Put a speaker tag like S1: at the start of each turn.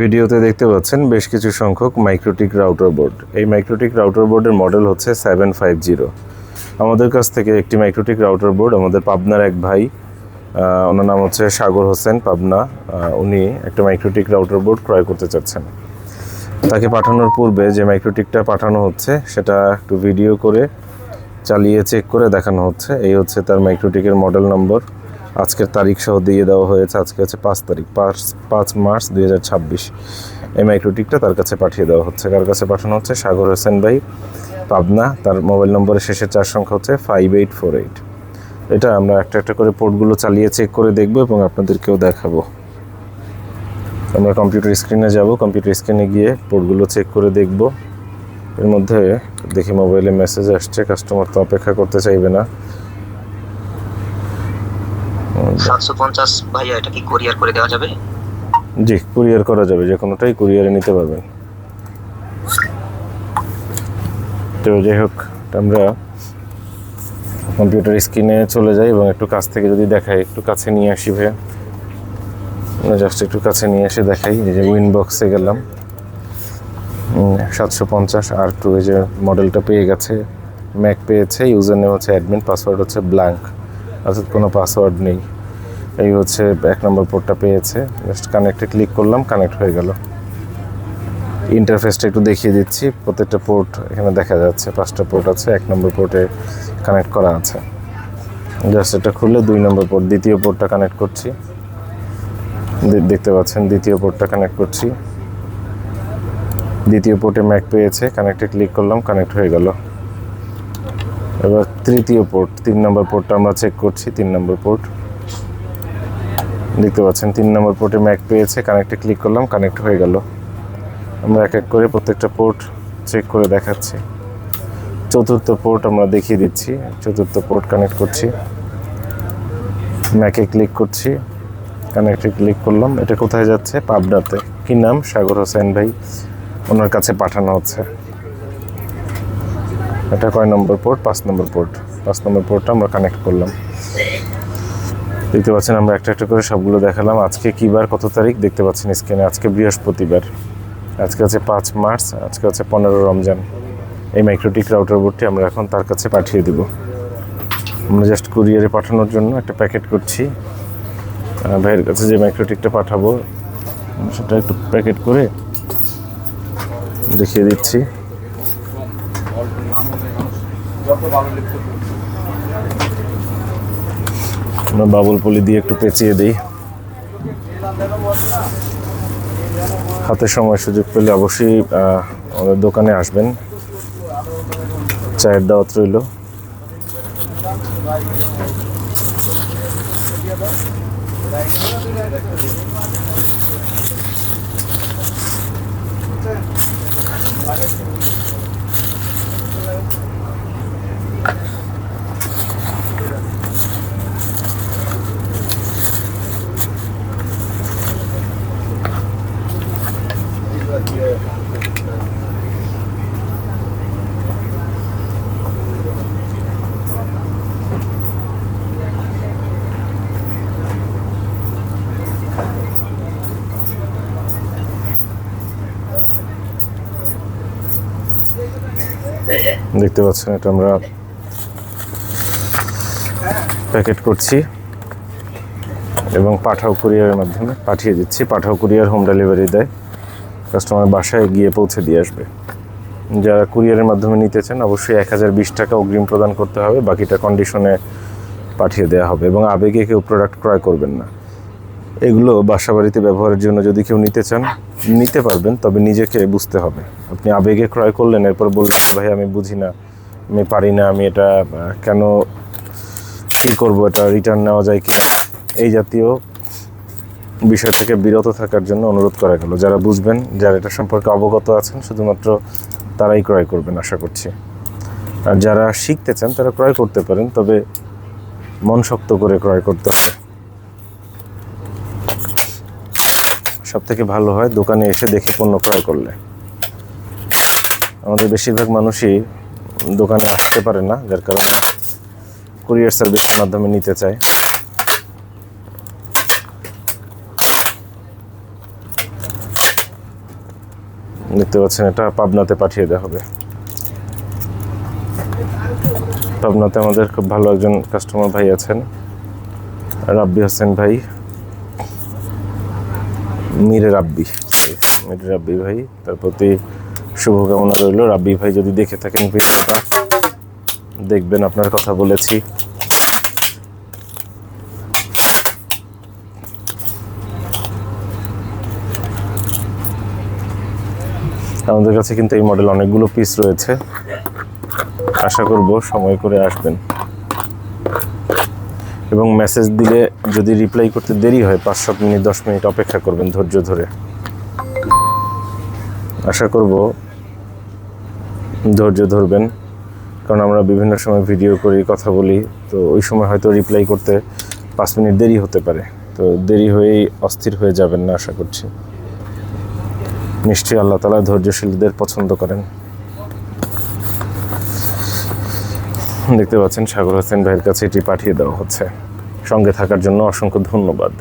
S1: ভিডিওতে দেখতে পাচ্ছেন বেশ কিছু সংখ্যক মাইক্রোটিক রাউটার বোর্ড। এই মাইক্রোটিক রাউটার বোর্ডের মডেল হচ্ছে 750। আমাদের কাছ থেকে একটি মাইক্রোটিক রাউটার বোর্ড আমাদের পাবনার এক ভাই, ওনার নাম হচ্ছে সাগর হোসেন, পাবনা। উনি একটা মাইক্রোটিক রাউটার বোর্ড ক্রয় করতে চাচ্ছেন। তাকে পাঠানোর পূর্বে যে মাইক্রোটিকটা পাঠানো হচ্ছে সেটা একটু ভিডিও করে চালিয়ে চেক করে দেখানো হচ্ছে। এই হচ্ছে তার মাইক্রোটিকের মডেল নম্বর, আজকের তারিখ সহ দিয়ে দেওয়া হয়েছে। আজকে হচ্ছে 5 তারিখ, 5 মার্চ 2026। এই মাইক্রোটিকটা তার কাছে পাঠিয়ে দেওয়া হচ্ছে। কার কাছে পাঠানো হচ্ছে? সাগর হোসেন ভাই, পাবনা। তার মোবাইল নম্বরের শেষের 4 সংখ্যা হচ্ছে 5848। এটা আমরা একটা একটা করে পোর্টগুলো চালিয়ে চেক করে দেখব এবং আপনাদেরকেও দেখাবো। আমরা কম্পিউটার স্ক্রিনে যাব, কম্পিউটার স্ক্রিনে গিয়ে পোর্টগুলো চেক করে দেখব। এর মধ্যে দেখি মোবাইলে মেসেজ আসছে, কাস্টমার তো অপেক্ষা করতে চাইবে না।
S2: 750 ভাইয়া, এটা কি কুরিয়ার করে দেওয়া যাবে?
S1: জি, কুরিয়ার করা যাবে, যে কোনোটাই কুরিয়ারে নিতে পারবেন। তো যাই হোক, আমরা কম্পিউটার স্ক্রিনে চলে যাই এবং একটু কাছ থেকে যদি দেখাই, একটু কাছে নিয়ে আসি ভাইয়া, জাস্ট একটু কাছে নিয়ে এসে দেখাই। এই যে উইনবক্সে গেলাম, 750 R2, এই যে মডেলটা পেয়ে গেছে। ম্যাক পেয়েছে, ইউজার নেম হচ্ছে অ্যাডমিন, পাসওয়ার্ড হচ্ছে ব্ল্যাঙ্ক, অর্থাৎ কোনো পাসওয়ার্ড নেই। এই হচ্ছে 1 নম্বর পোর্টটা পেয়েছে। জাস্ট কানেক্টে ক্লিক করলাম, কানেক্ট হয়ে গেল। ইন্টারফেসটা একটু দেখিয়ে দিচ্ছি। প্রত্যেকটা পোর্ট এখানে দেখা যাচ্ছে, 5টা পোর্ট আছে, 1 নম্বর পোর্টে কানেক্ট করা আছে। জাস্ট এটা খুলে 2 নম্বর পোর্ট, দ্বিতীয় পোর্টটা কানেক্ট করছি। দেখতে পাচ্ছেন দ্বিতীয় পোর্টটা কানেক্ট করছি। দ্বিতীয় পোর্টে ম্যাক পেয়েছে, কানেক্টে ক্লিক করলাম, কানেক্ট হয়ে গেল। এবার তৃতীয় পোর্ট, 3 নম্বর পোর্টটা আমরা চেক করছি। 3 নম্বর পোর্ট দেখতে পাচ্ছেন, 3 নম্বর পোর্টে ম্যাক পেয়েছে, কানেক্টে ক্লিক করলাম, কানেক্ট হয়ে গেল। আমরা এক এক করে প্রত্যেকটা পোর্ট চেক করে দেখাচ্ছি। চতুর্থ পোর্ট আমরা দেখিয়ে দিচ্ছি। চতুর্থ পোর্ট কানেক্ট করছি, ম্যাকে ক্লিক করছি, কানেক্টে ক্লিক করলাম। এটা কোথায় যাচ্ছে? পাবনাতে। কি নাম? সাগর হোসেন ভাই, ওনার কাছে পাঠানো হচ্ছে। এটা কয় নম্বর পোর্ট? 5 নম্বর পোর্ট। 5 নম্বর পোর্টটা আমরা কানেক্ট করলাম। দেখতে পাচ্ছেন আমরা একটা একটা করে সবগুলো দেখালাম। আজকে কি বার, কত তারিখ দেখতে পাচ্ছেন স্ক্রিনে? আজকে বৃহস্পতিবার, আজকে হচ্ছে 5 মার্চ, আজকে হচ্ছে 15 রমজান। এই মাইক্রোটিক রাউটার বোর্ডটি আমরা এখন তার কাছে পাঠিয়ে দেব। আমরা জাস্ট কুরিয়ারে পাঠানোর জন্য একটা প্যাকেট করছি। ভাইয়ের কাছে যে মাইক্রোটিকটা পাঠাবো সেটা একটু প্যাকেট করে দেখিয়ে দিচ্ছি। আমরা বাবুল পলি দিয়ে একটু পেঁচিয়ে দিই। হাতে সময় সুযোগ পেলে অবশ্যই আমাদের দোকানে আসবেন। চায়ের দাওয়াত রইল। দেখতে পাচ্ছেন এটা আমরা প্যাকেট করছি এবং পাঠাও কুরিয়ারের মাধ্যমে পাঠিয়ে দিচ্ছি। পাঠাও কুরিয়ার হোম ডেলিভারি দেয়, কাস্টমার বাসায় গিয়ে পৌঁছে দিয়ে আসবে। যারা কুরিয়ারের মাধ্যমে নিতে চান অবশ্যই 1020 টাকা অগ্রিম প্রদান করতে হবে, বাকিটা কন্ডিশনে পাঠিয়ে দেওয়া হবে। এবং আবেগে কেউ প্রোডাক্ট ক্রয় করবেন না। এগুলো বাসা বাড়িতে ব্যবহারের জন্য যদি কেউ নিতে চান নিতে পারবেন, তবে নিজেকে বুঝতে হবে। আপনি আবেগে ক্রয় করলেন, এরপর বললেন ভাই আমি বুঝি না, আমি পারি না, আমি এটা কেন কী করবো, এটা রিটার্ন নেওয়া যায় কি না, এই জাতীয় বিষয় থেকে বিরত থাকার জন্য অনুরোধ করা গেল। যারা বুঝবেন, যারা এটা সম্পর্কে অবগত আছেন, শুধুমাত্র তারাই ক্রয় করবেন আশা করছি। আর যারা শিখতে চান তারা ক্রয় করতে পারেন, তবে মন শক্ত করে ক্রয় করতে হবে। সব থেকে ভালো হয় দোকানে এসে দেখে পণ্য ক্রয় করলে। আমাদের বেশিরভাগ মানুষই দোকানে আসতে পারে না, যার কারণে কুরিয়ার সার্ভিসের মাধ্যমে নিতে চায়। দেখতে পাচ্ছেন এটা পাবনাতে পাঠিয়ে দেওয়া হবে। পাবনাতে আমাদের খুব ভালো একজন কাস্টমার ভাই আছেন, রাব্বি হোসেন ভাই, মীর রাব্বি ভাই, তার প্রতি শুভকামনা রইল। রাব্বি ভাই যদি দেখে থাকেন ভিডিওটা, দেখবেন আপনার কথা বলেছি। আমাদের কাছে কিন্তু এই মডেল অনেকগুলো পিস রয়েছে, আশা করব সময় করে আসবেন। এবং মেসেজ দিলে যদি রিপ্লাই করতে দেরি হয় 5-7 মিনিট 10 মিনিট অপেক্ষা করবেন ধৈর্য ধরে। আশা করব ধৈর্য ধরবেন, কারণ আমরা বিভিন্ন সময় ভিডিও করি, কথা বলি, তো ওই সময় হয়তো রিপ্লাই করতে 5 মিনিট দেরি হতে পারে। তো দেরি হয়েই অস্থির হয়ে যাবেন না, আশা করছি। নিশ্চয়ই আল্লাহ তাআলা ধৈর্যশীলদের পছন্দ করেন। দেখতে পাচ্ছেন সাগর হোসেন ভাইয়ের কাছে এটি পাঠিয়ে দেওয়া হচ্ছে। সঙ্গে থাকার জন্য অসংখ্য ধন্যবাদ।